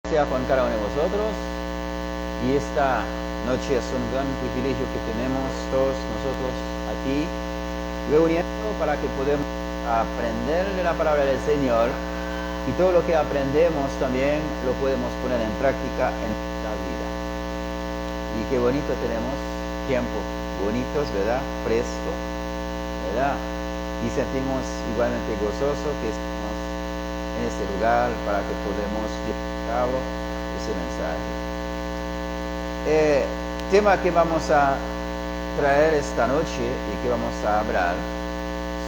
sea con cada uno de vosotros. Y esta noche es un gran privilegio que tenemos todos nosotros aquí, reuniendo para que podamos aprender de la palabra del Señor, y todo lo que aprendemos también lo podemos poner en práctica en nuestra vida. Y qué bonito tenemos tiempos bonitos, ¿verdad? Fresco, ¿verdad? Y sentimos igualmente gozoso que estamos en este lugar para que podamos llevar a cabo ese mensaje. Tema que vamos a traer esta noche y que vamos a hablar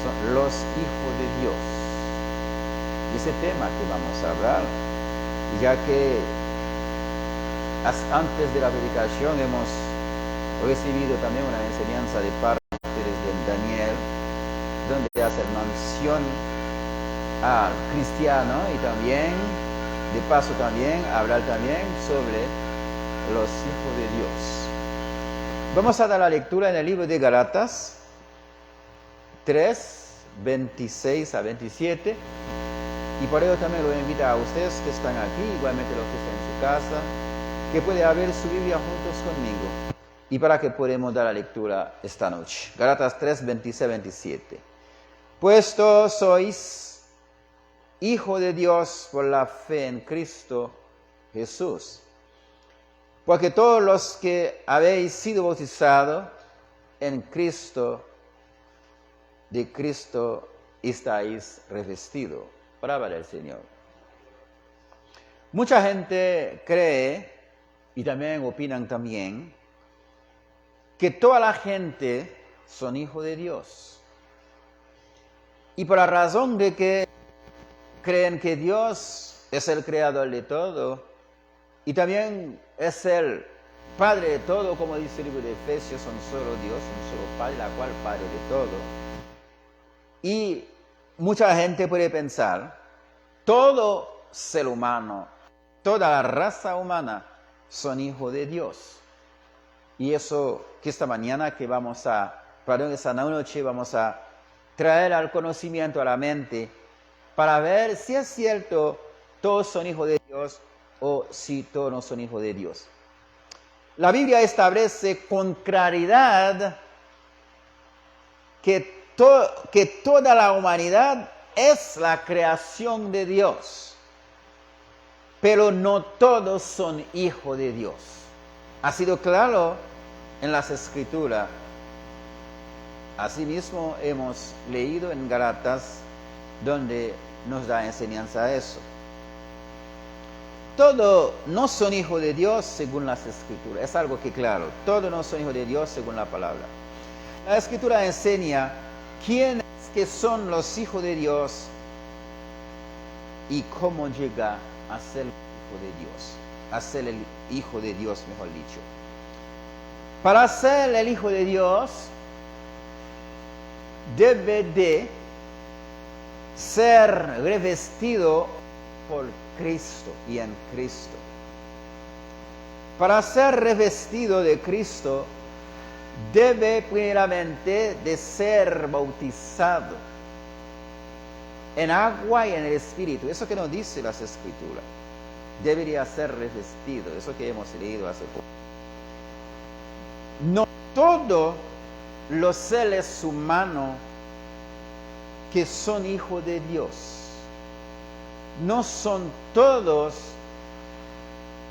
son los hijos de Dios. Ese tema que vamos a hablar, ya que antes de la predicación hemos recibido también una enseñanza de parte de Daniel, donde hace mención al cristiano y también, de paso también, hablar también sobre los hijos de Dios. Vamos a dar la lectura en el libro de Gálatas 3, 26 a 27. Y por ello también lo invito a ustedes que están aquí, igualmente los que están en su casa, que pueden abrir su Biblia juntos conmigo. Y para que podamos dar la lectura esta noche. Gálatas 3, 26 a 27. Puesto sois hijo de Dios por la fe en Cristo Jesús. Porque todos los que habéis sido bautizados en Cristo, de Cristo estáis revestidos. Palabra del Señor. Mucha gente cree, y también opinan también, que toda la gente son hijos de Dios. Y por la razón de que creen que Dios es el creador de todo, y también es el Padre de todo, como dice el libro de Efesios, son solo Dios, un solo Padre, la cual Padre de todo. Y mucha gente puede pensar, todo ser humano, toda la raza humana son hijos de Dios. Y eso que esta noche vamos a traer al conocimiento, a la mente, para ver si es cierto, todos son hijos de Dios o si todos no son hijos de Dios. La Biblia establece con claridad que toda la humanidad es la creación de Dios, pero no todos son hijos de Dios. Ha sido claro en las Escrituras. Asimismo hemos leído en Gálatas, donde nos da enseñanza a eso. Todos no son hijos de Dios según las Escrituras. Es algo que claro, todos no son hijos de Dios según la palabra. La Escritura enseña quiénes que son los hijos de Dios y cómo llega a ser el hijo de Dios, a ser el hijo de Dios, mejor dicho. Para ser el hijo de Dios, debe de ser revestido por Cristo y en Cristo. Para ser revestido de Cristo, debe primeramente de ser bautizado en agua y en el Espíritu. Eso que nos dice las Escrituras. Debería ser revestido. Eso que hemos leído hace poco. No todos los seres humanos que son hijos de Dios, no son todos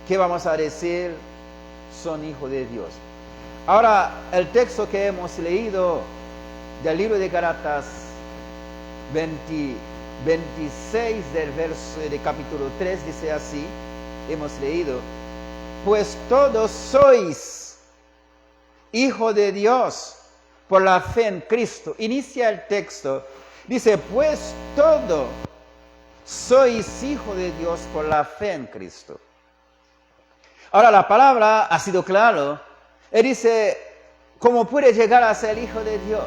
que vamos a decir son hijos de Dios. Ahora, el texto que hemos leído del libro de Gálatas 26 del verso de capítulo 3 dice así, hemos leído, pues todos sois hijos de Dios por la fe en Cristo. Inicia el texto, dice, pues todos sois hijos de Dios por la fe en Cristo. Ahora, la palabra ha sido clara. Él dice, ¿cómo puede llegar a ser hijo de Dios?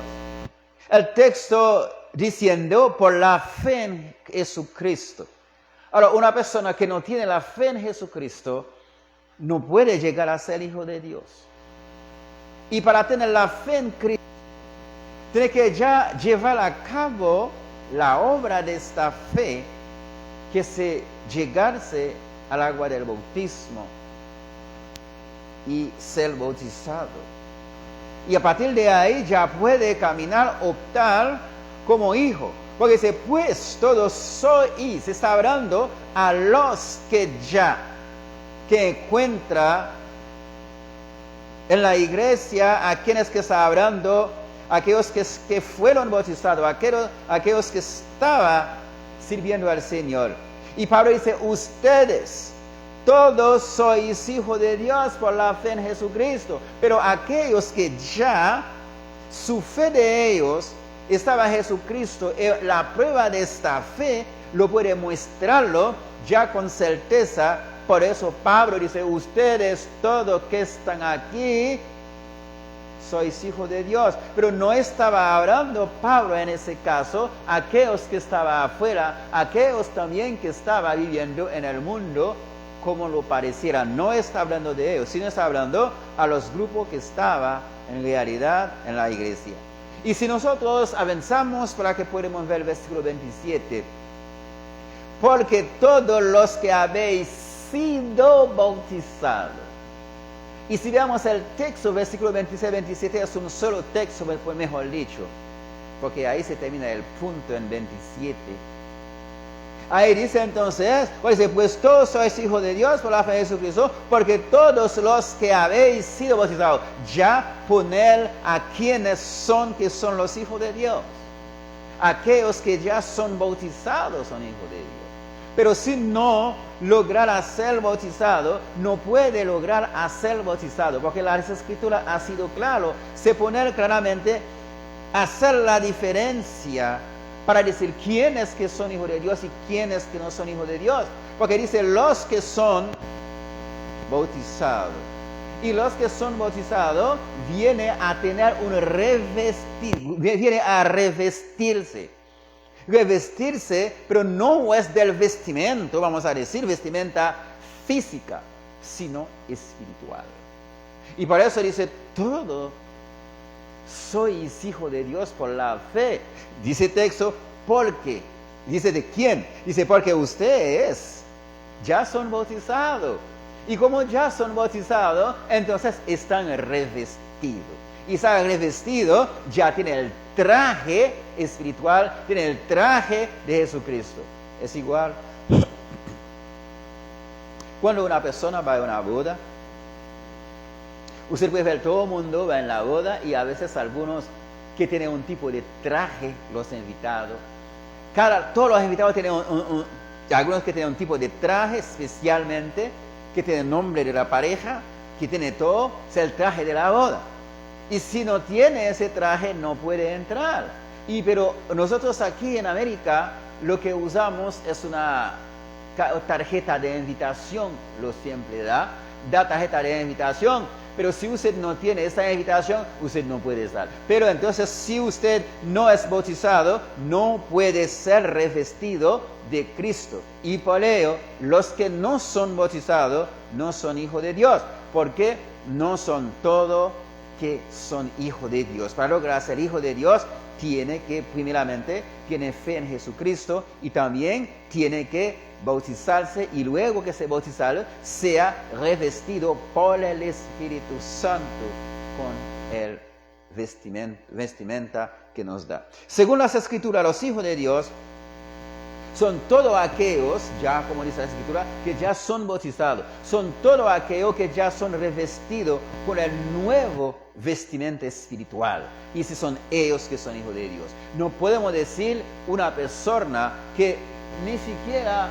El texto diciendo, por la fe en Jesucristo. Ahora, una persona que no tiene la fe en Jesucristo, no puede llegar a ser hijo de Dios. Y para tener la fe en Cristo, tiene que ya llevar a cabo la obra de esta fe, que se llegarse al agua del bautismo y ser bautizado. Y a partir de ahí ya puede caminar, optar como hijo. Porque dice, pues todos sois, se está hablando a los que encuentra en la iglesia, a quienes que está hablando, aquellos que fueron bautizados, aquellos que estaban sirviendo al Señor. Y Pablo dice, ustedes todos sois hijos de Dios por la fe en Jesucristo. Pero aquellos que ya, su fe de ellos estaba en Jesucristo, la prueba de esta fe lo puede mostrarlo ya con certeza. Por eso Pablo dice, ustedes todos que están aquí, sois hijos de Dios. Pero no estaba hablando Pablo en ese caso a aquellos que estaban afuera, aquellos también que estaban viviendo en el mundo como lo pareciera. No está hablando de ellos, sino está hablando a los grupos que estaban en realidad en la iglesia. Y si nosotros avanzamos para que podamos ver el versículo 27, porque todos los que habéis sido bautizados. Y si veamos el texto, versículo 26-27 es un solo texto, mejor dicho, porque ahí se termina el punto en 27. Ahí dice entonces, pues todos sois hijos de Dios por la fe de Jesucristo, porque todos los que habéis sido bautizados, ya poner a quienes son, que son los hijos de Dios. Aquellos que ya son bautizados son hijos de Dios. Pero si no lograra ser bautizado, no puede lograr a ser bautizado, porque la Escritura ha sido claro, se pone claramente hacer la diferencia para decir quiénes que son hijos de Dios y quiénes que no son hijos de Dios. Porque dice los que son bautizados. Y los que son bautizados viene a tener un viene a revestirse. Revestirse, pero no es del vestimento, vamos a decir, vestimenta física, sino espiritual. Y por eso dice, todo sois hijo de Dios por la fe. Dice el texto, porque. Dice, ¿de quién? Dice, porque ustedes ya son bautizados. Y como ya son bautizados, entonces están revestidos. Y están revestidos, ya tienen el traje espiritual, tienen el traje de Jesucristo. Es igual. Cuando una persona va a una boda, usted puede ver todo el mundo va en la boda y a veces algunos que tienen un tipo de traje, los invitados. Todos los invitados tienen algunos que tienen un tipo de traje especialmente, que tiene el nombre de la pareja, que tiene todo, es el traje de la boda. Y si no tiene ese traje, no puede entrar. Pero nosotros aquí en América, lo que usamos es una tarjeta de invitación, lo siempre da tarjeta de invitación. Pero si usted no tiene esa invitación, usted no puede estar. Pero entonces, si usted no es bautizado, no puede ser revestido de Cristo. Y por ello, los que no son bautizados no son hijos de Dios, porque no son todos que son hijos de Dios. Para lograr ser hijo de Dios, tiene que, primeramente, tiene fe en Jesucristo y también tiene que bautizarse y luego que se bautizado, sea revestido por el Espíritu Santo con el vestimenta que nos da. Según las Escrituras, los hijos de Dios son todos aquellos, ya como dice la Escritura, que ya son bautizados. Son todos aquellos que ya son revestidos con el nuevo vestimenta espiritual. Y si son ellos que son hijos de Dios. No podemos decir una persona que ni siquiera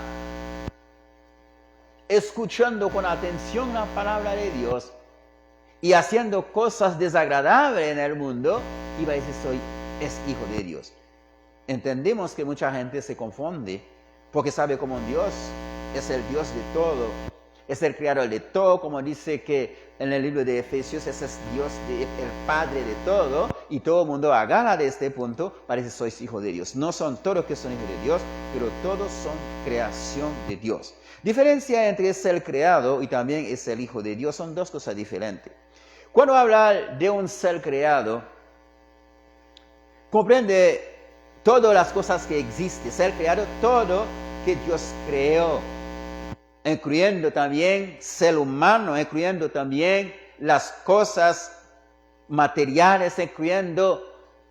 escuchando con atención la palabra de Dios y haciendo cosas desagradables en el mundo, iba a decir es hijo de Dios. Entendemos que mucha gente se confunde porque sabe como Dios es el Dios de todo, es el creador de todo, como dice que en el libro de Efesios, ese es Dios, el Padre de todo, y todo el mundo agarra de este punto para decir sois hijos de Dios. No son todos que son hijos de Dios, pero todos son creación de Dios. Diferencia entre ser creado y también es el hijo de Dios son dos cosas diferentes. Cuando habla de un ser creado, comprende todas las cosas que existen, ser creado, todo que Dios creó. incluyendo también ser humano, incluyendo también las cosas materiales, incluyendo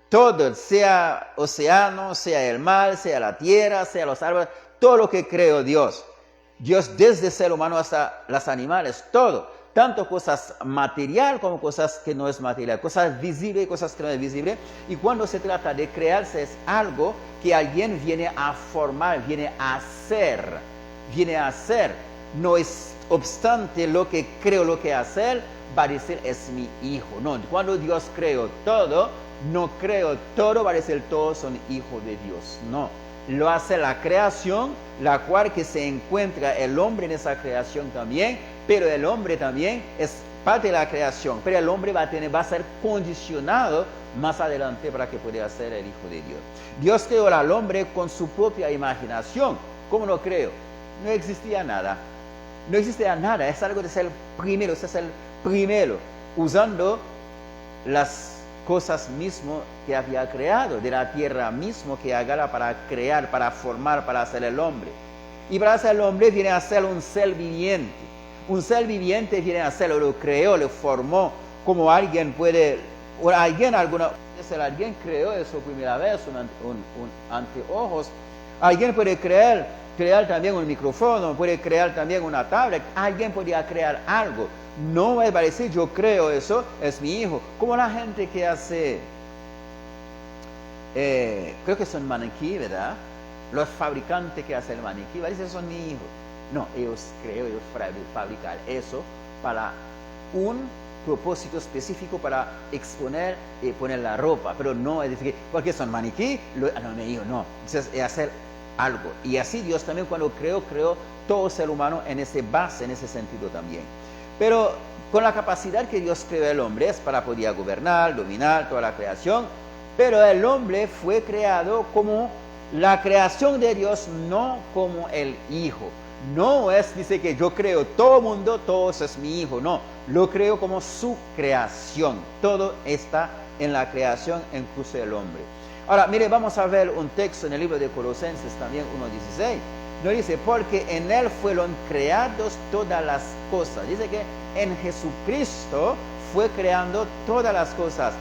todo, sea océano, sea el mar, sea la tierra, sea los árboles, todo lo que creó Dios. Dios desde el ser humano hasta los animales, todo. Tanto cosas material como cosas que no es material, cosas visibles y cosas que no es visible. Y cuando se trata de crearse es algo que alguien viene a formar, viene a hacer. No es obstante lo que creo, lo que hacer, va a decir es mi hijo. No, cuando Dios creó todo, no creo todo, va a decir todos son hijos de Dios. No, lo hace la creación, la cual que se encuentra el hombre en esa creación también, pero el hombre también es parte de la creación, pero el hombre va a ser condicionado más adelante para que pueda ser el hijo de Dios. Dios creó al hombre con su propia imaginación. ¿Cómo lo creó? No existía nada. No existía nada, es algo de ser primero, es el primero, usando las cosas mismo que había creado, de la tierra mismo que agarra para crear, para formar, para hacer el hombre. Y para hacer el hombre viene a ser un ser viviente. Un ser viviente viene a ser, lo creó, lo formó, como alguien puede, o alguien creó eso primera vez, un anteojos. Alguien puede crear también un micrófono, puede crear también una tablet, alguien podría crear algo. No va a decir yo creo eso, es mi hijo. Como la gente que hace, creo que son maniquí, ¿verdad? Los fabricantes que hacen el maniquí, va a decir son mi hijo. No, ellos fabrican eso para un propósito específico para exponer y poner la ropa, pero no es decir, porque son maniquí, no, mi hijo, no. Entonces, es hacer algo. Y así Dios también cuando creó todo ser humano en ese base, en ese sentido también. Pero con la capacidad que Dios creó el hombre es para poder gobernar, dominar toda la creación, pero el hombre fue creado como la creación de Dios, no como el hijo. No es, dice que yo creo todo el mundo, todos es mi hijo, no, lo creo como su creación. Todo está en la creación, incluso el hombre. Ahora, mire, vamos a ver un texto en el libro de Colosenses, también 1:16. Nos dice, porque en Él fueron creados todas las cosas. Dice que en Jesucristo fue creando todas las cosas,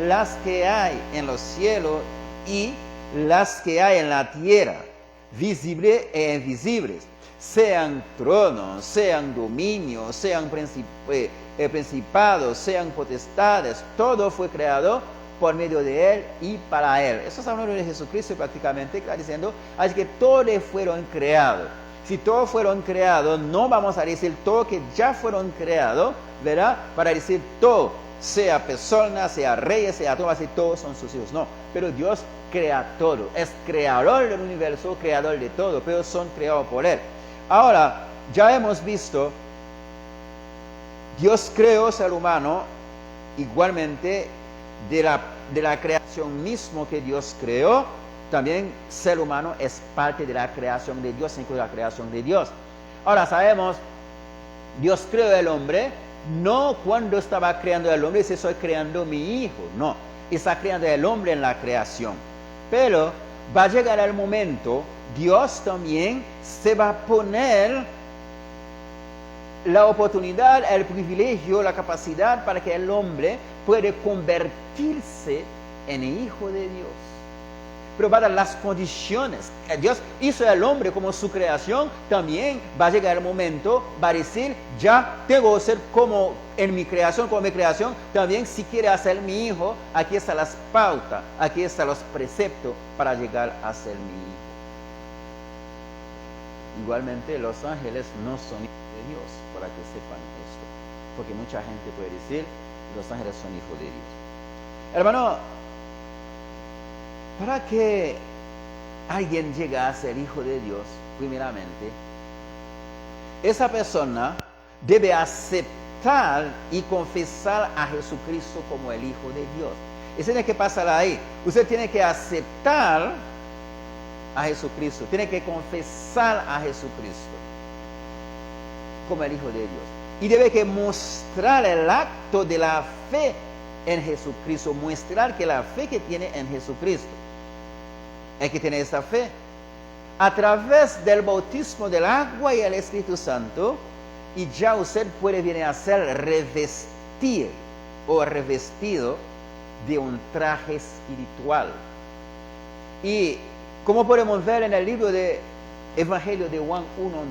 las que hay en los cielos y las que hay en la tierra, visibles e invisibles. Sean tronos, sean dominios, sean principados, sean potestades, todo fue creado por medio de Él y para Él. Eso está hablando de Jesucristo prácticamente, está diciendo, así que todos fueron creados. Si todos fueron creados, no vamos a decir todo que ya fueron creados, ¿verdad? Para decir todo, sea personas, sea reyes, sea todo, así todos son sus hijos. No, pero Dios crea todo, es creador del universo, creador de todo, pero son creados por Él. Ahora, ya hemos visto, Dios creó ser humano igualmente de la creación mismo que Dios creó. También ser humano es parte de la creación de Dios, incluye la creación de Dios. Ahora sabemos, Dios creó el hombre, no cuando estaba creando el hombre, dice estoy creando mi hijo, no, está creando el hombre en la creación. Pero va a llegar el momento, Dios también se va a poner la oportunidad, el privilegio, la capacidad para que el hombre pueda convertirse en hijo de Dios. Pero va a dar las condiciones. Dios hizo al hombre como su creación, también va a llegar el momento, va a decir, ya tengo que ser como en mi creación, también si quiere hacer mi hijo, aquí están las pautas, aquí están los preceptos para llegar a ser mi hijo. Igualmente los ángeles no son hijos de Dios, para que sepan esto, porque mucha gente puede decir, los ángeles son hijos de Dios. Hermano, para que alguien llegue a ser hijo de Dios, primeramente, esa persona debe aceptar y confesar a Jesucristo como el Hijo de Dios. Eso tiene que pasar ahí. Usted tiene que aceptar a Jesucristo, tiene que confesar a Jesucristo como el Hijo de Dios. Y debe que mostrar el acto de la fe en Jesucristo, mostrar que la fe que tiene en Jesucristo. Hay que tener esa fe. a través del bautismo del agua y el Espíritu Santo, y ya usted puede venir a ser revestir o revestido de un traje espiritual. Y como podemos ver en el libro de Evangelio de Juan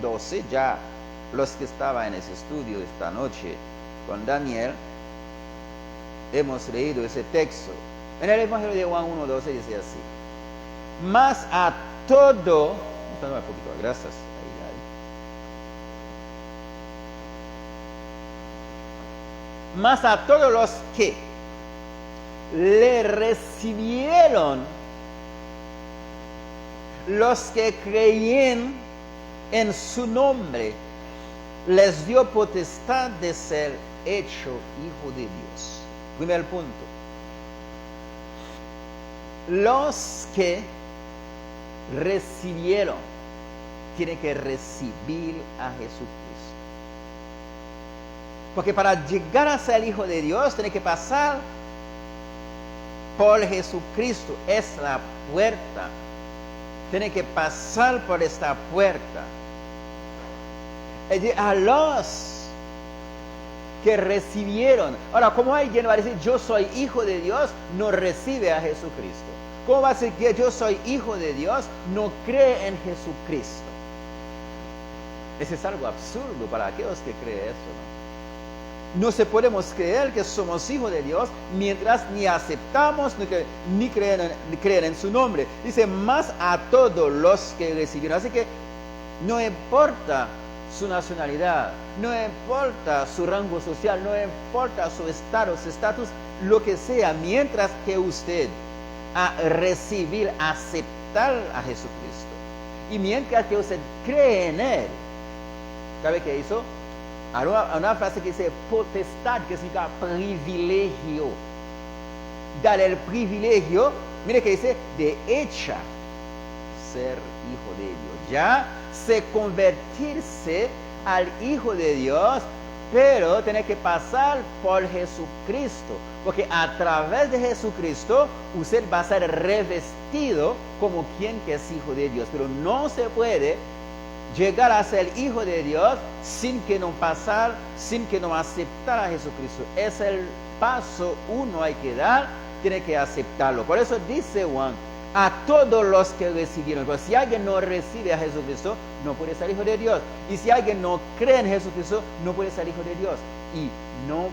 1:12, ya los que estaban en ese estudio esta noche con Daniel, hemos leído ese texto. En el Evangelio de Juan 1:12 dice así: mas a todo, gracias, mas a todos los que le recibieron, los que creían en su nombre, les dio potestad de ser hecho hijo de Dios. Primer punto. Los que recibieron tienen que recibir a Jesucristo. Porque para llegar a ser hijo de Dios, tiene que pasar por Jesucristo. Es la puerta. Tiene que pasar por esta puerta. A los que recibieron. Ahora, ¿cómo alguien va a decir yo soy hijo de Dios? No recibe a Jesucristo. ¿Cómo va a decir que yo soy hijo de Dios? No cree en Jesucristo. Eso es algo absurdo para aquellos que creen eso, ¿no? No se podemos creer que somos hijos de Dios mientras ni aceptamos ni creen en su nombre. Dice, más a todos los que recibieron. Así que no importa su nacionalidad, no importa su rango social, no importa su estatus, lo que sea, mientras que usted recibir, aceptar a Jesucristo. Y mientras que usted cree en Él, ¿sabe qué hizo? Hay una frase que dice potestad, que significa privilegio. Dar el privilegio, mire que dice, de hecha ser hijo de Dios. Ya se convertirse al hijo de Dios, pero tiene que pasar por Jesucristo. Porque a través de Jesucristo, usted va a ser revestido como quien que es hijo de Dios. Pero no se puede llegar a ser hijo de Dios sin que no pasar, sin que no aceptar a Jesucristo. Es el paso uno hay que dar, tiene que aceptarlo. Por eso dice Juan, a todos los que recibieron. Pero si alguien no recibe a Jesucristo, no puede ser hijo de Dios. Y si alguien no cree en Jesucristo, no puede ser hijo de Dios. Y no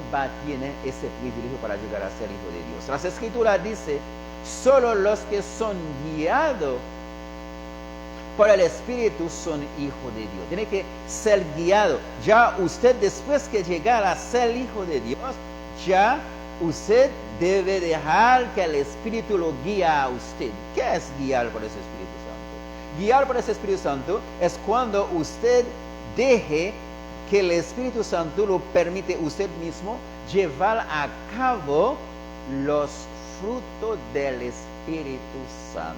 tiene ese privilegio para llegar a ser hijo de Dios. Las Escrituras dicen, solo los que son guiados por el Espíritu son hijos de Dios. Tiene que ser guiado. Ya usted, después que llegar a ser hijo de Dios, ya usted debe dejar que el Espíritu lo guíe a usted. ¿Qué es guiar por ese Espíritu Santo? Guiar por ese Espíritu Santo es cuando usted deje que el Espíritu Santo lo permite usted mismo llevar a cabo los frutos del Espíritu Santo.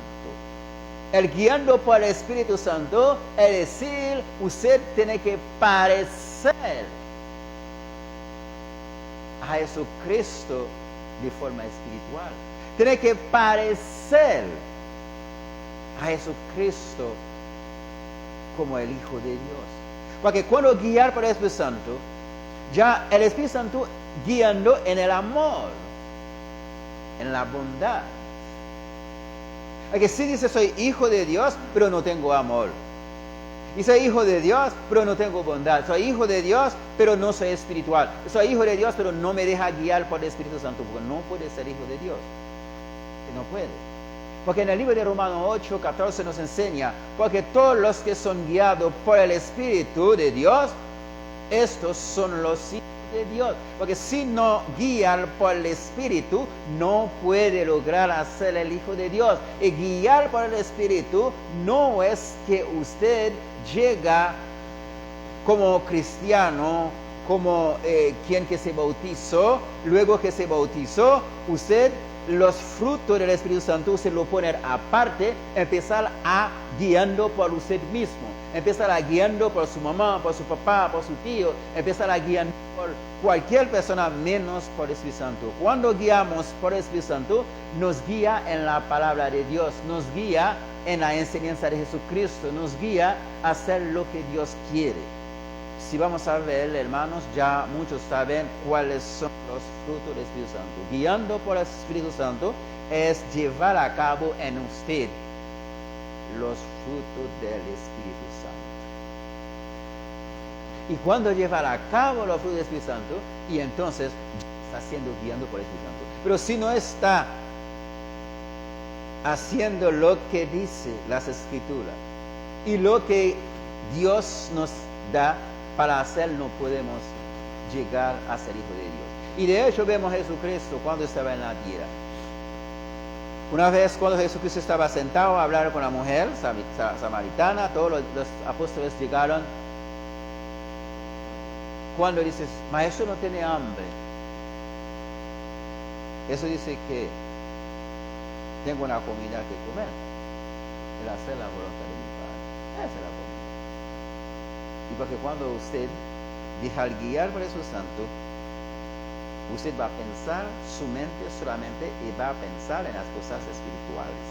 El guiando por el Espíritu Santo, es decir, usted tiene que parecer a Jesucristo de forma espiritual. Tiene que parecer a Jesucristo como el Hijo de Dios. Porque cuando guiar por el Espíritu Santo, ya el Espíritu Santo guiando en el amor, en la bondad. Porque si dice soy hijo de Dios, pero no tengo amor. Y soy hijo de Dios, pero no tengo bondad. Soy hijo de Dios, pero no soy espiritual. Soy hijo de Dios, pero no me deja guiar por el Espíritu Santo, porque no puede ser hijo de Dios. No puede. Porque en el libro de Romanos 8:14 nos enseña, porque todos los que son guiados por el Espíritu de Dios, estos son los hijos de Dios. Porque si no guían por el Espíritu, no puede lograr hacer el Hijo de Dios. Y guiar por el Espíritu no es que usted llega como cristiano, como quien que se bautizó, luego que se bautizó, usted los frutos del Espíritu Santo se lo pone aparte, empezar a guiando por usted mismo, empezar a guiando por su mamá, por su papá, por su tío, empezar a guiando por cualquier persona menos por el Espíritu Santo. Cuando guiamos por el Espíritu Santo, nos guía en la palabra de Dios, nos guía en la enseñanza de Jesucristo, nos guía a hacer lo que Dios quiere. Si vamos a ver, hermanos, ya muchos saben cuáles son los frutos del Espíritu Santo. Guiando por el Espíritu Santo es llevar a cabo en usted los frutos del Espíritu Santo. Y cuando llevar a cabo los frutos del Espíritu Santo, y entonces está siendo guiando por el Espíritu Santo. Pero si no está haciendo lo que dice las Escrituras y lo que Dios nos da para hacer, no podemos llegar a ser hijo de Dios. Y de hecho vemos a Jesucristo cuando estaba en la tierra. Una vez cuando Jesucristo estaba sentado a hablar con la mujer samaritana, todos los apóstoles llegaron. Cuando dices, maestro no tiene hambre, eso dice que tengo una comida que comer, el hacer la voluntad de mi Padre. Esa es la comida. Y porque cuando usted deja al guiar por el Espíritu Santo, usted va a pensar su mente solamente y va a pensar en las cosas espirituales.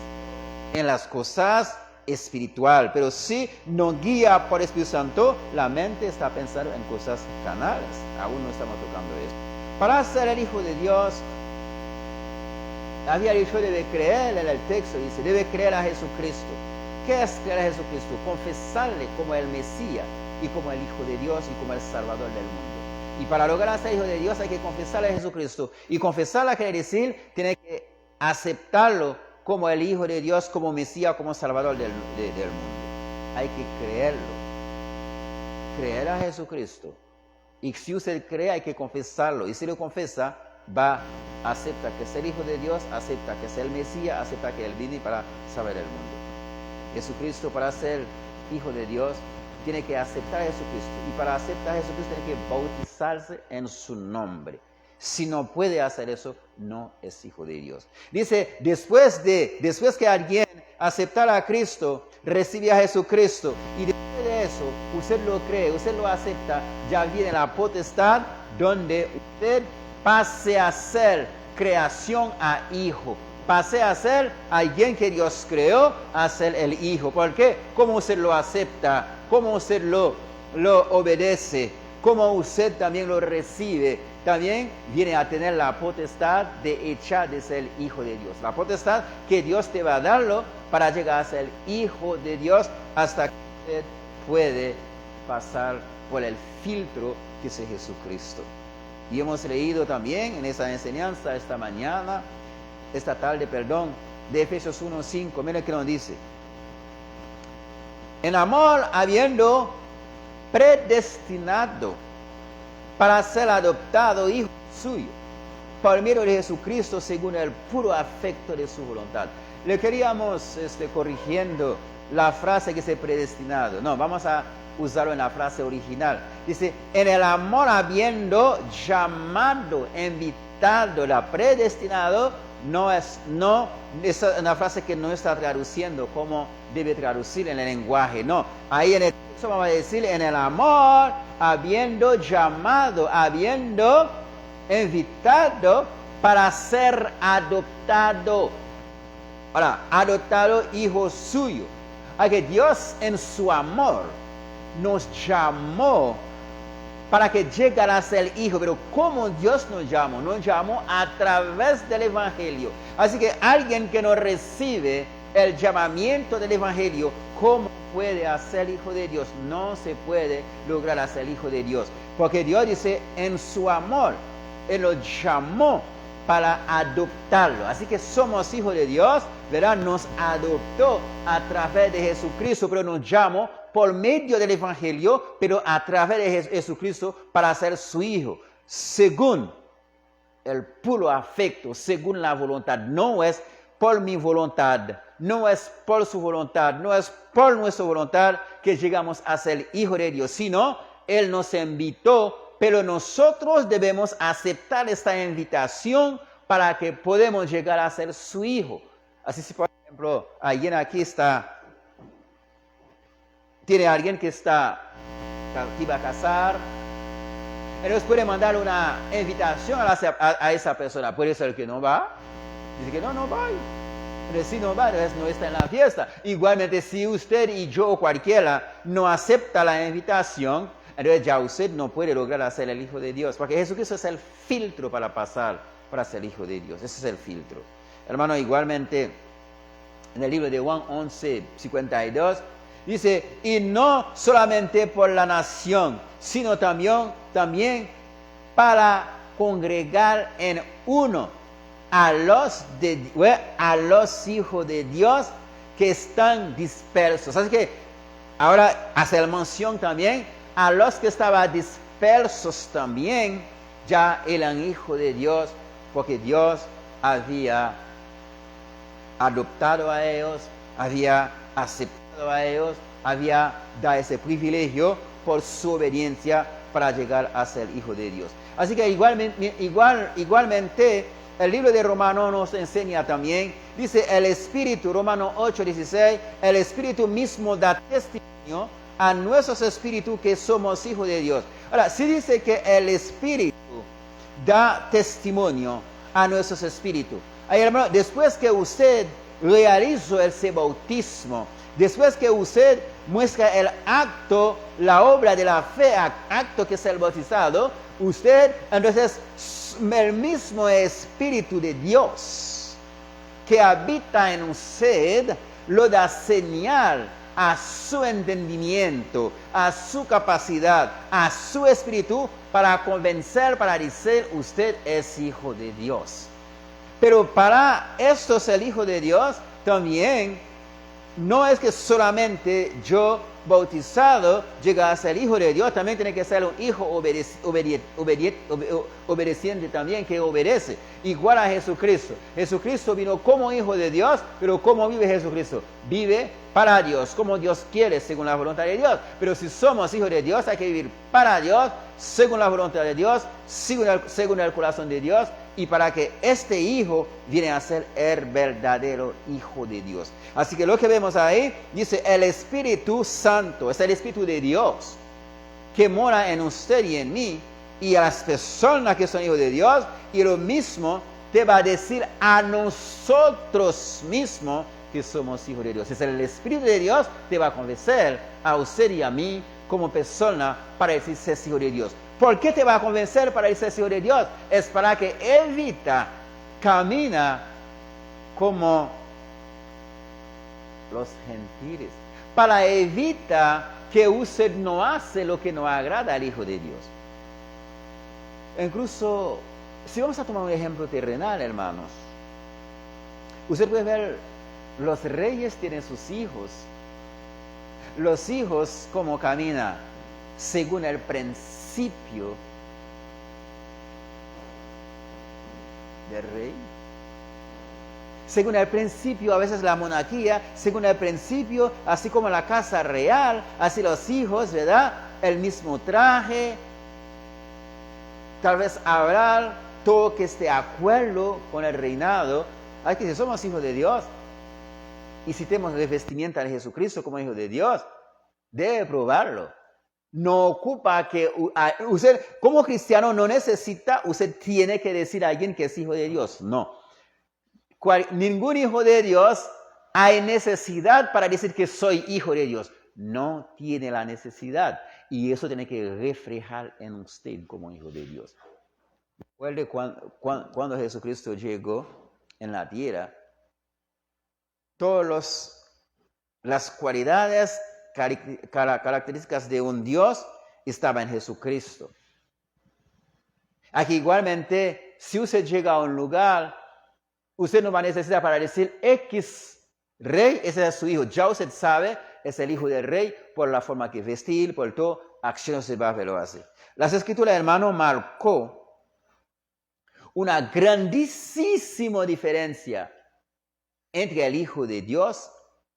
En las cosas espirituales. Pero si no guía por el Espíritu Santo, la mente está pensando en cosas carnales. Aún no estamos tocando eso. Para ser el Hijo de Dios, había dicho, debe creer en el texto, dice, debe creer a Jesucristo. ¿Qué es creer a Jesucristo? Confesarle como el Mesías y como el Hijo de Dios y como el Salvador del mundo. Y para lograr ser hijo de Dios hay que confesarle a Jesucristo. Y confesarle quiere decir, tiene que aceptarlo como el Hijo de Dios, como Mesías, como Salvador del mundo. Hay que creerlo. Creer a Jesucristo. Y si usted cree, hay que confesarlo. Y si lo confiesa, acepta que es el Hijo de Dios, acepta que es el Mesías, acepta que Él vino para salvar el mundo. Jesucristo, para ser Hijo de Dios, tiene que aceptar a Jesucristo. Y para aceptar a Jesucristo tiene que bautizarse en su nombre. Si no puede hacer eso, no es hijo de Dios. Dice, después que alguien aceptara a Cristo, recibe a Jesucristo, y después de eso, usted lo cree, usted lo acepta, ya viene la potestad donde usted pase a ser creación a hijo. Pase a ser alguien que Dios creó, a ser el hijo. ¿Por qué? ¿Cómo usted lo acepta? ¿Cómo usted lo obedece? ¿Cómo usted también lo recibe? También viene a tener la potestad de echar de ser hijo de Dios. La potestad que Dios te va a darlo para llegar a ser hijo de Dios hasta que usted puede pasar por el filtro que es Jesucristo. Y hemos leído también en esa enseñanza esta tarde, de Efesios 1:5. Miren que nos dice. En amor, habiendo predestinado para ser adoptado hijo suyo, por medio de Jesucristo, según el puro afecto de su voluntad. Le queríamos corrigiendo la frase que dice predestinado. No, vamos a usarlo en la frase original. Dice, en el amor habiendo llamado, invitado, predestinado, es una frase que no está traduciendo como debe traducir en el lenguaje. No, ahí en el texto vamos a decir, en el amor habiendo llamado, habiendo invitado para ser adoptado. Ahora, adoptado hijo suyo. A que Dios en su amor nos llamó para que llegara a ser hijo. Pero ¿cómo Dios nos llamó? Nos llamó a través del Evangelio. Así que alguien que no recibe el llamamiento del Evangelio, ¿cómo puede hacer hijo de Dios? No se puede lograr hacer hijo de Dios. Porque Dios dice, en su amor, Él lo llamó para adoptarlo. Así que somos hijos de Dios, ¿verdad? Nos adoptó a través de Jesucristo, pero nos llamó por medio del Evangelio, pero a través de Jesucristo para ser su hijo, según el puro afecto, según la voluntad. No es por mi voluntad, no es por su voluntad, no es por nuestra voluntad que llegamos a ser hijo de Dios, sino Él nos invitó, pero nosotros debemos aceptar esta invitación para que podamos llegar a ser su hijo. Así si, por ejemplo, alguien aquí tiene alguien que iba a casar, entonces puede mandar una invitación a esa persona. Puede ser que no va, dice que no va. pero si no va, entonces no está en la fiesta. Igualmente, si usted y yo o cualquiera no acepta la invitación, entonces ya usted no puede lograr ser el Hijo de Dios, porque Jesucristo es el filtro para pasar, para ser Hijo de Dios. Ese es el filtro. Hermano, igualmente, en el libro de Juan 11:52, dice, y no solamente por la nación, sino también para congregar en uno a los hijos de Dios que están dispersos. Así que ahora hace mención también a los que estaban dispersos también, ya eran hijos de Dios, porque Dios había adoptado a ellos, había aceptado a ellos, había dado ese privilegio por su obediencia para llegar a ser hijo de Dios. Así que igualmente el libro de Romanos nos enseña también, dice el Espíritu, Romanos 8:16, el Espíritu mismo da testimonio a nuestros espíritus que somos hijos de Dios. Ahora, si dice que el Espíritu da testimonio a nuestros espíritus, hermano, después que usted realizó ese bautismo, después que usted muestra el acto, la obra de la fe, acto que es el bautizado, usted, entonces, el mismo Espíritu de Dios que habita en usted, lo da señal a su entendimiento, a su capacidad, a su espíritu, para convencer, para decir, usted es hijo de Dios. Pero para esto ser hijo de Dios, también no es que solamente yo bautizado llega a ser hijo de Dios, también tiene que ser un hijo obedeciente también, que obedece, igual a Jesucristo. Jesucristo vino como hijo de Dios, pero ¿cómo vive Jesucristo? Vive para Dios, como Dios quiere, según la voluntad de Dios. Pero si somos hijos de Dios, hay que vivir para Dios, según la voluntad de Dios, según el corazón de Dios, y para que este hijo viene a ser el verdadero hijo de Dios. Así que lo que vemos ahí, dice el Espíritu Santo, es el Espíritu de Dios que mora en usted y en mí, y a las personas que son hijos de Dios, y lo mismo te va a decir a nosotros mismos que somos hijos de Dios. Es el Espíritu de Dios que te va a convencer a usted y a mí como persona para decir ser hijo de Dios. ¿Por qué te va a convencer para decir ser hijo de Dios? Es para que camina como los gentiles, para evitar que usted no hace lo que no agrada al Hijo de Dios. Incluso, si vamos a tomar un ejemplo terrenal, hermanos, usted puede ver, los reyes tienen sus hijos. Los hijos, como caminan, según el principio del rey. Según el principio, a veces la monarquía, según el principio, así como la casa real, así los hijos, ¿verdad? El mismo traje, tal vez habrá todo que esté de acuerdo con el reinado. Hay que decir, somos hijos de Dios. Y si tenemos la vestimenta de Jesucristo como hijo de Dios, debe probarlo. No ocupa que usted, como cristiano, no necesita, usted tiene que decir a alguien que es hijo de Dios. No. Ningún hijo de Dios hay necesidad para decir que soy hijo de Dios. No tiene la necesidad. Y eso tiene que reflejar en usted como hijo de Dios. Recuerde cuando Jesucristo llegó en la tierra, todas las cualidades, características de un Dios estaban en Jesucristo. Aquí igualmente, si usted llega a un lugar, usted no va a necesitar para decir X rey, ese es su hijo. Ya usted sabe, es el hijo del rey por la forma que vestir, por todo, acciones se va a verlo así. Las Escrituras, hermano, marcó una grandísima diferencia entre el Hijo de Dios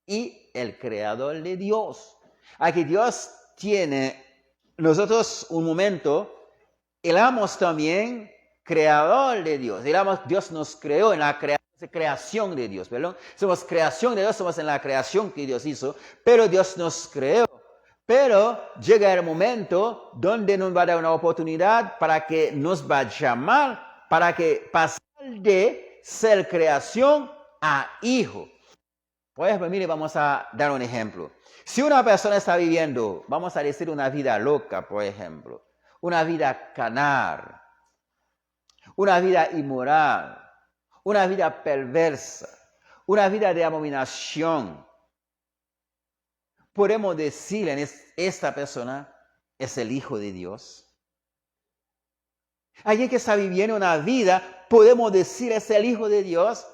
y el Creador de Dios. Aquí Dios tiene, nosotros un momento, éramos también Creador de Dios. Dios nos creó en la creación de Dios, perdón. Somos creación de Dios, somos en la creación que Dios hizo, pero Dios nos creó. Pero llega el momento donde nos va a dar una oportunidad para que nos va a llamar, para que pasar de ser creación a hijo. Por ejemplo, mire, vamos a dar un ejemplo. Si una persona está viviendo, vamos a decir, una vida loca, por ejemplo, una vida carnal, una vida inmoral, una vida perversa, una vida de abominación, podemos decir en esta persona es el Hijo de Dios. Alguien que está viviendo una vida, podemos decir es el Hijo de Dios.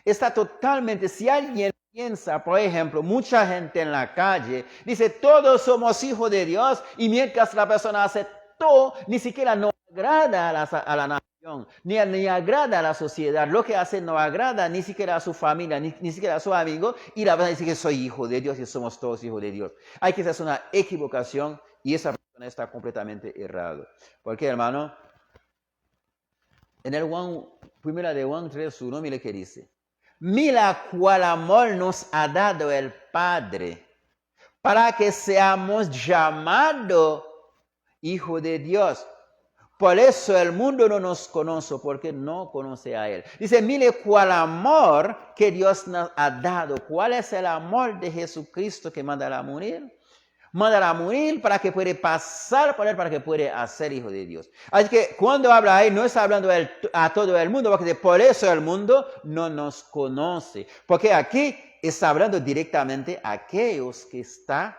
Está totalmente, si alguien piensa, por ejemplo, mucha gente en la calle dice todos somos hijos de Dios, y mientras la persona hace todo, ni siquiera no agrada a la nación, ni agrada a la sociedad. Lo que hace no agrada ni siquiera a su familia, ni siquiera a su amigo, y la persona dice que soy hijo de Dios y somos todos hijos de Dios. Hay que hacer una equivocación y esa persona está completamente errado. Porque, hermano, en el primera de Juan 3:1, mire qué dice. Mira cuál amor nos ha dado el Padre para que seamos llamados hijos de Dios. Por eso el mundo no nos conoce, porque no conoce a Él. Dice, mire cuál amor que Dios nos ha dado. ¿Cuál es el amor de Jesucristo que manda a morir? Manda a morir para que pueda pasar por Él, para que pueda ser hijo de Dios. Así que cuando habla ahí, no está hablando a todo el mundo, porque por eso el mundo no nos conoce. Porque aquí está hablando directamente a aquellos que están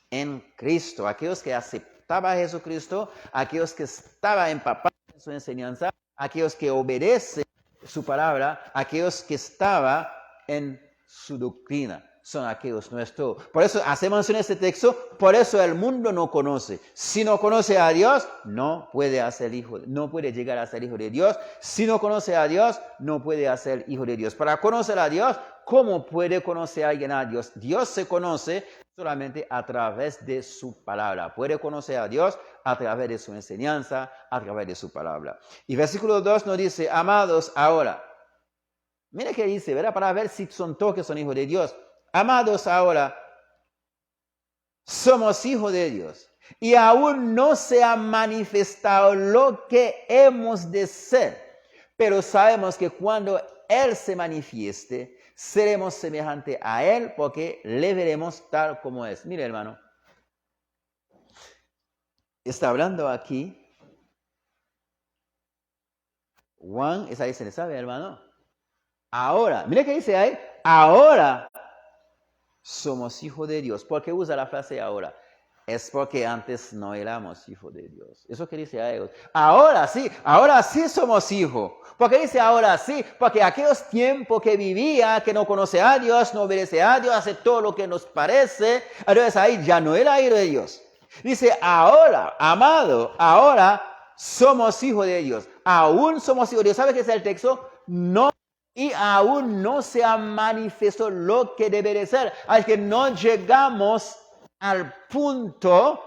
en Cristo, aquellos que aceptaban a Jesucristo, aquellos que estaban empapados en su enseñanza, aquellos que obedecen su palabra, aquellos que estaban en su doctrina. Son aquellos nuestros. Por eso hacemos en este texto, por eso el mundo no conoce. Si no conoce a Dios, no puede llegar a ser hijo de Dios. Si no conoce a Dios, no puede ser hijo de Dios. Para conocer a Dios, ¿cómo puede conocer alguien a Dios? Dios se conoce solamente a través de su palabra. Puede conocer a Dios a través de su enseñanza, a través de su palabra. Y versículo 2 nos dice, amados ahora. Mira qué dice, ¿verdad? Para ver si son todos que son hijos de Dios. Amados ahora, somos hijos de Dios y aún no se ha manifestado lo que hemos de ser, pero sabemos que cuando Él se manifieste, seremos semejantes a Él porque le veremos tal como es. Mire, hermano, está hablando aquí Juan, esa dice, ¿sabe, hermano? Ahora, mire qué dice ahí, ahora somos hijos de Dios. ¿Por qué usa la frase ahora? Es porque antes no éramos hijos de Dios. Eso que dice a ellos. Ahora sí somos hijos. ¿Por qué dice ahora sí? Porque aquellos tiempos que vivía, que no conoce a Dios, no obedece a Dios, hace todo lo que nos parece, entonces ahí ya no era hijo de Dios. Dice ahora, amado, ahora somos hijos de Dios. Aún somos hijos de Dios. ¿Sabe qué es el texto? No. Y aún no se ha manifestado lo que debe de ser. Así que no llegamos al punto,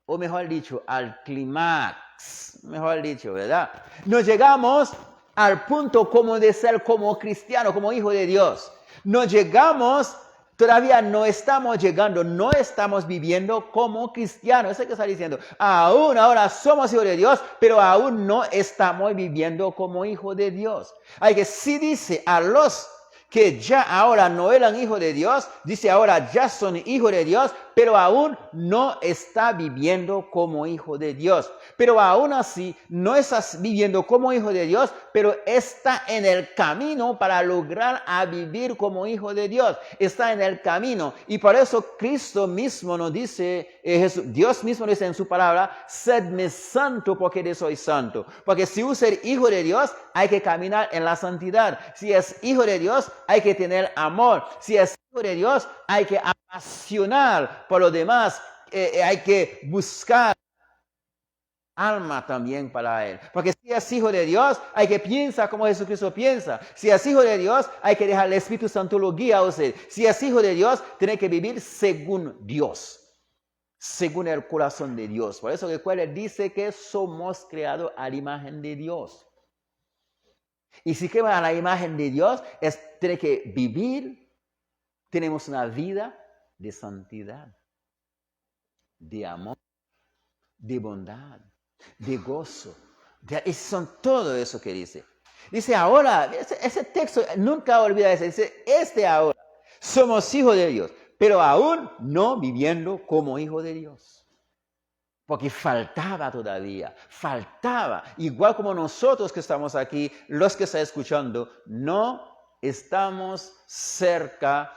o mejor dicho, al clímax. Mejor dicho, ¿verdad? No llegamos al punto como de ser como cristiano, como hijo de Dios. No llegamos, todavía no estamos llegando, no estamos viviendo como cristianos. Eso es lo que está diciendo. Aún ahora somos hijos de Dios, pero aún no estamos viviendo como hijos de Dios. Hay que sí dice a los que ya ahora no eran hijos de Dios, dice ahora ya son hijos de Dios, pero aún no está viviendo como hijo de Dios. Pero aún así, no estás viviendo como hijo de Dios, pero está en el camino para lograr a vivir como hijo de Dios. Está en el camino. Y por eso Cristo mismo nos dice, Dios mismo dice en su palabra, sedme santo porque yo soy santo. Porque si uno es hijo de Dios, hay que caminar en la santidad. Si es hijo de Dios, hay que tener amor. Si es hijo de Dios, hay que apasionar por lo demás. Hay que buscar alma también para Él. Porque si es hijo de Dios, hay que pensar como Jesucristo piensa. Si es hijo de Dios, hay que dejar el Espíritu Santo lo guía a usted. Si es hijo de Dios, tiene que vivir según Dios. Según el corazón de Dios. Por eso recuerda, dice que somos creados a la imagen de Dios. Y si creamos a la imagen de Dios, tiene que vivir, tenemos una vida de santidad, de amor, de bondad, de gozo. Son todo eso que dice. Dice ahora, ese texto nunca olvida eso, dice ahora, somos hijos de Dios, pero aún no viviendo como hijos de Dios. Porque faltaba todavía, faltaba, igual como nosotros que estamos aquí, los que están escuchando, no estamos cerca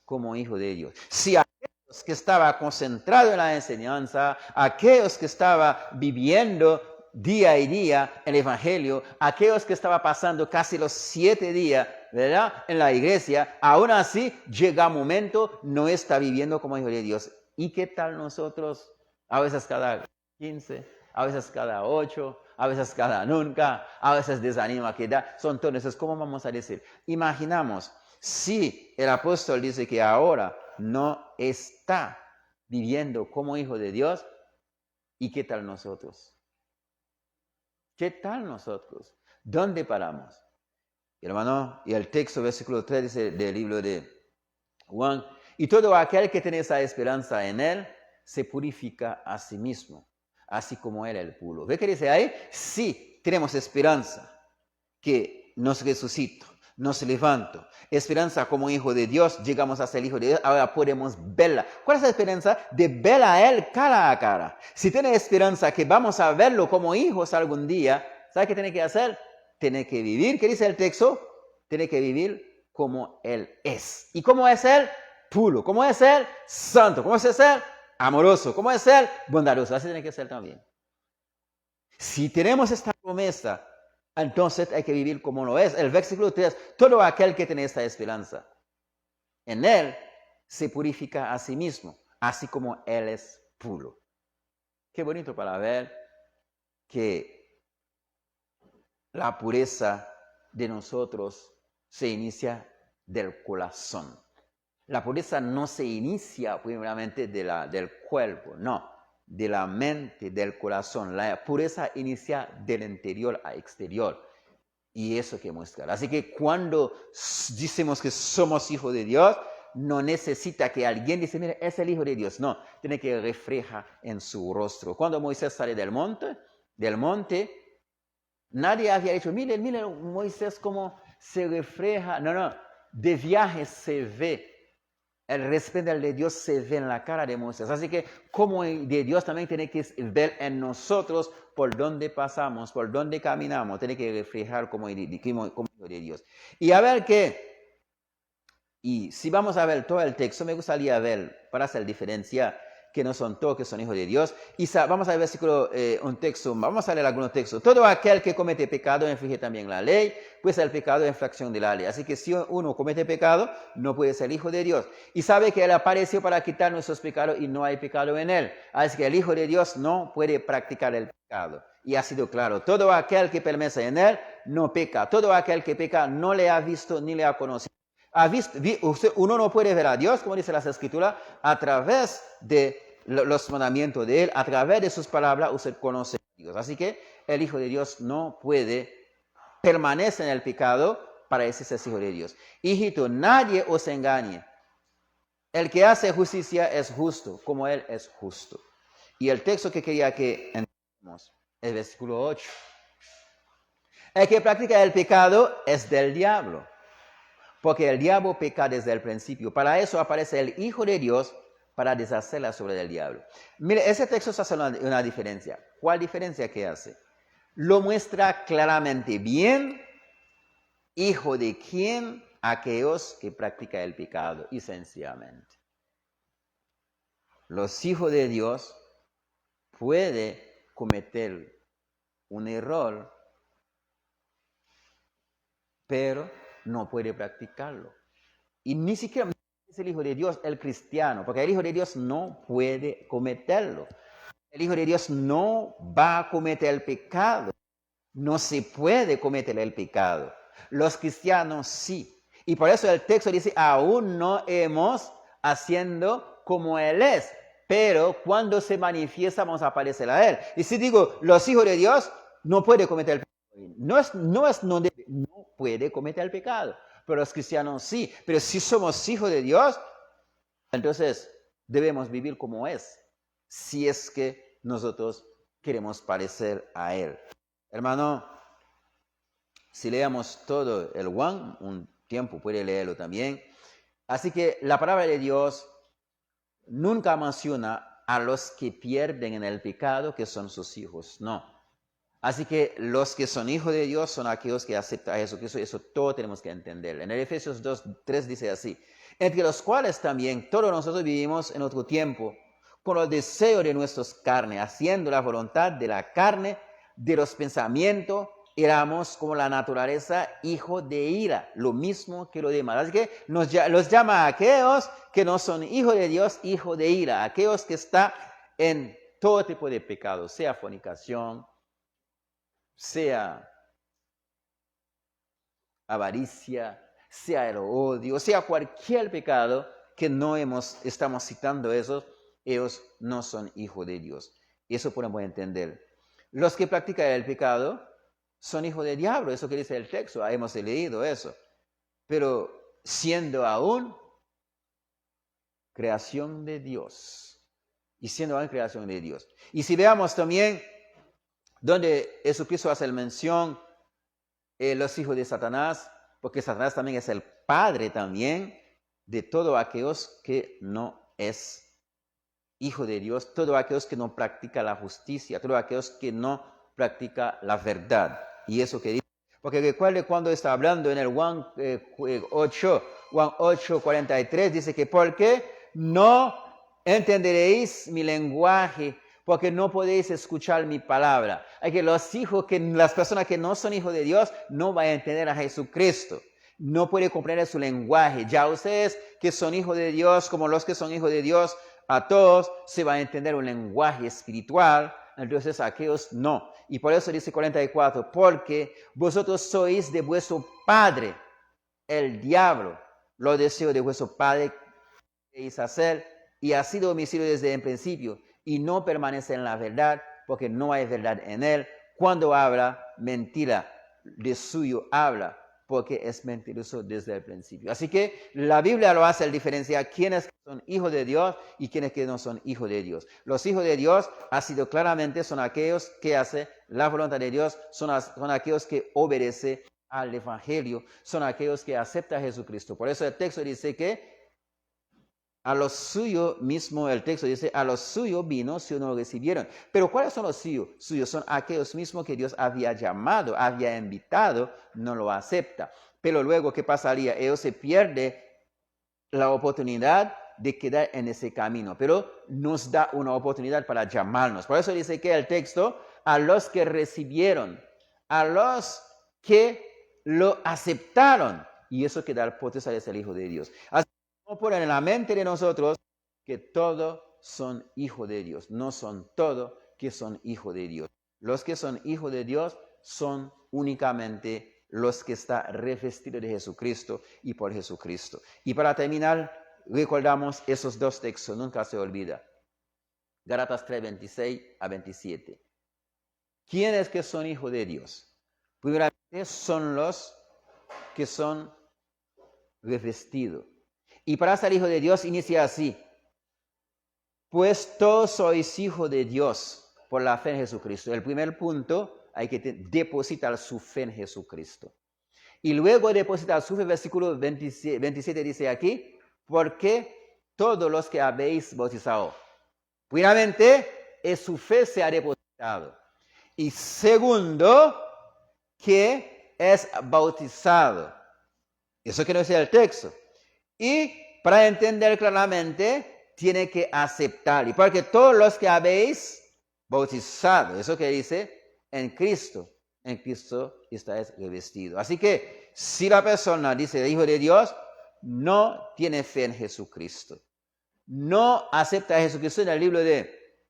como hijos de Dios. Si aquellos que estaban concentrados en la enseñanza, aquellos que estaban viviendo día y día el Evangelio, aquellos que estaban pasando casi los 7 días, ¿verdad?, en la iglesia, aún así llega un momento, no está viviendo como hijo de Dios. ¿Y qué tal nosotros? A veces cada 15, a veces cada 8, a veces cada nunca, a veces desanima que da. Son todos esos, ¿cómo vamos a decir? Imaginamos, si el apóstol dice que ahora no está viviendo como hijo de Dios, ¿y qué tal nosotros? ¿Qué tal nosotros? ¿Dónde paramos? Hermano, y el texto, versículo 3 dice del libro de Juan, y todo aquel que tiene esa esperanza en él, se purifica a sí mismo, así como él el puro. ¿Ve qué dice ahí? Sí, tenemos esperanza que nos resucitó, nos levantó. Esperanza como hijo de Dios, llegamos a ser hijo de Dios, ahora podemos verla. ¿Cuál es la esperanza? De ver a él cara a cara. Si tiene esperanza que vamos a verlo como hijos algún día, ¿sabe qué tiene que hacer? Tiene que vivir, ¿qué dice el texto? Tiene que vivir como él es. ¿Y cómo es él? Puro. ¿Cómo es él? Santo. ¿Cómo es él? Amoroso. ¿Cómo es él? Bondadoso. Así tiene que ser también. Si tenemos esta promesa, entonces hay que vivir como lo es. El versículo 3, todo aquel que tiene esta esperanza, en él se purifica a sí mismo, así como él es puro. Qué bonito para ver que la pureza de nosotros se inicia del corazón. La pureza no se inicia primeramente del cuerpo, no, de la mente, del corazón. La pureza inicia del interior a exterior. Y eso que muestra. Así que cuando decimos que somos hijos de Dios, no necesita que alguien dice, mire, es el hijo de Dios. No, tiene que reflejar en su rostro. Cuando Moisés sale del monte, nadie había dicho, mire, Moisés cómo se refleja. No, de viaje se ve. El respeto de Dios se ve en la cara de Moisés. Así que como de Dios también tiene que ver en nosotros por donde pasamos, por donde caminamos. Tiene que reflejar como hijo de Dios. Y a ver qué. Y si vamos a ver todo el texto, me gustaría ver, para hacer diferencia, que no son todos que son hijos de Dios. Y vamos a ver versículo, un texto, vamos a leer algunos textos. Todo aquel que comete pecado infringe también la ley, pues el pecado es infracción de la ley. Así que si uno comete pecado, no puede ser hijo de Dios. Y sabe que Él apareció para quitar nuestros pecados y no hay pecado en Él. Así que el hijo de Dios no puede practicar el pecado. Y ha sido claro, todo aquel que permanece en Él no peca. Todo aquel que peca no le ha visto ni le ha conocido. Uno no puede ver a Dios, como dice las Escrituras, a través de los mandamientos de Él, a través de sus palabras, usted conoce a Dios. Así que el Hijo de Dios no puede permanecer en el pecado para decirse hijo de Dios. Hijito, nadie os engañe. El que hace justicia es justo, como Él es justo. Y el texto que quería que entendamos, el versículo 8. El que practica el pecado es del diablo, porque el diablo peca desde el principio. Para eso aparece el Hijo de Dios, para deshacer la obra del diablo. Mire, ese texto hace una diferencia. ¿Cuál diferencia que hace? Lo muestra claramente bien, hijo de quién, aquellos que practican el pecado, y sencillamente. Los hijos de Dios pueden cometer un error, pero no puede practicarlo. Y ni siquiera es el Hijo de Dios, el cristiano, porque el Hijo de Dios no puede cometerlo. El Hijo de Dios no va a cometer el pecado. No se puede cometer el pecado. Los cristianos sí. Y por eso el texto dice, aún no hemos haciendo como Él es. Pero cuando se manifiesta vamos a aparecer a Él. Y si digo, los hijos de Dios no pueden cometer el pecado. No puede cometer el pecado. Pero los cristianos sí. Pero si somos hijos de Dios, entonces debemos vivir como es. Si es que nosotros queremos parecer a Él. Hermano, Si leemos todo el Juan, un tiempo puede leerlo también. Así que la palabra de Dios nunca menciona a los que pierden en el pecado que son sus hijos, no. Así que los que son hijos de Dios son aquellos que aceptan a Jesucristo, eso todo tenemos que entender. En el Efesios 2:3 dice así, entre los cuales también todos nosotros vivimos en otro tiempo, con los deseos de nuestras carnes, haciendo la voluntad de la carne, de los pensamientos, éramos como la naturaleza, hijo de ira, lo mismo que los demás. Así que los llama a aquellos que no son hijos de Dios, hijo de ira, aquellos que están en todo tipo de pecado, sea fornicación, sea avaricia, sea el odio, sea cualquier pecado que no estamos citando esos, ellos no son hijos de Dios. Eso podemos entender. Los que practican el pecado son hijos del diablo, eso que dice el texto, hemos leído eso. Pero siendo aún creación de Dios. Y siendo aún creación de Dios. Y si veamos también donde Jesucristo hace mención los hijos de Satanás, porque Satanás también es el padre también de todos aquellos que no es hijo de Dios, todos aquellos que no practican la justicia, todos aquellos que no practican la verdad. Y eso que dice, porque recuerde cuando está hablando en el Juan 8:43, dice que porque no entenderéis mi lenguaje, porque no podéis escuchar mi palabra. Hay que las personas que no son hijos de Dios no van a entender a Jesucristo. No puede comprender su lenguaje. Ya ustedes que son hijos de Dios, como los que son hijos de Dios, a todos se va a entender un lenguaje espiritual, entonces a aquellos no. Y por eso dice 44, porque vosotros sois de vuestro padre, el diablo, los deseos de vuestro padre queréis hacer, y ha sido homicidio desde el principio, y no permanece en la verdad, porque no hay verdad en él. Cuando habla mentira, de suyo habla, porque es mentiroso desde el principio. Así que la Biblia lo hace diferenciar quiénes son hijos de Dios y quiénes que no son hijos de Dios. Los hijos de Dios, son aquellos que hacen la voluntad de Dios, son aquellos que obedecen al Evangelio, son aquellos que aceptan a Jesucristo. Por eso el texto dice que a los suyos mismo, el texto dice, a los suyos vino, si no lo recibieron. Pero ¿cuáles son los suyos? Suyos son aquellos mismos que Dios había llamado, había invitado, no lo acepta. Pero luego, ¿qué pasaría? Ellos se pierden la oportunidad de quedar en ese camino. Pero nos da una oportunidad para llamarnos. Por eso dice que el texto, a los que recibieron, a los que lo aceptaron. Y eso que da potestad es el Hijo de Dios. No ponen en la mente de nosotros que todos son hijos de Dios. No son todos que son hijos de Dios. Los que son hijos de Dios son únicamente los que están revestidos de Jesucristo y por Jesucristo. Y para terminar, recordamos esos dos textos, nunca se olvida. Gálatas 3:26-27. ¿Quiénes que son hijos de Dios? Primeramente son los que son revestidos. Y para ser hijo de Dios inicia así. Pues todos sois hijos de Dios por la fe en Jesucristo. El primer punto, hay que depositar su fe en Jesucristo. Y luego depositar su fe, versículo 27 dice aquí, porque todos los que habéis bautizado. Primeramente, su fe se ha depositado. Y segundo, que es bautizado. Eso que no es el texto. Y para entender claramente, tiene que aceptar. Y porque todos los que habéis bautizado, eso que dice, en Cristo estáis revestido. Así que si la persona dice hijo de Dios, no tiene fe en Jesucristo. No acepta a Jesucristo en el libro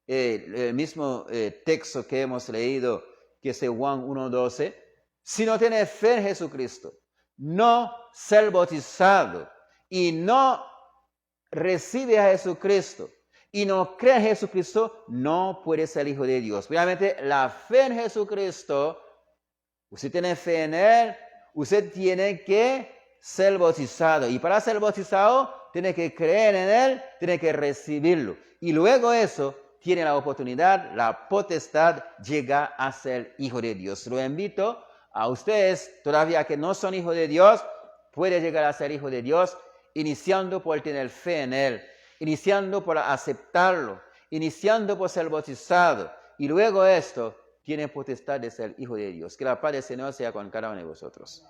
el mismo texto que hemos leído, que es Juan 1:12. Si no tiene fe en Jesucristo, no ser bautizado, y no recibe a Jesucristo y no cree en Jesucristo, no puede ser hijo de Dios. Primeramente, la fe en Jesucristo, usted tiene fe en Él, usted tiene que ser bautizado. Y para ser bautizado, tiene que creer en Él, tiene que recibirlo. Y luego eso, tiene la oportunidad, la potestad, llega a ser hijo de Dios. Lo invito A ustedes, todavía que no son hijos de Dios, puede llegar a ser hijo de Dios, iniciando por tener fe en Él, iniciando por aceptarlo, iniciando por ser bautizado, y luego esto tiene potestad de ser hijo de Dios. Que la paz del Señor sea con cada uno de vosotros.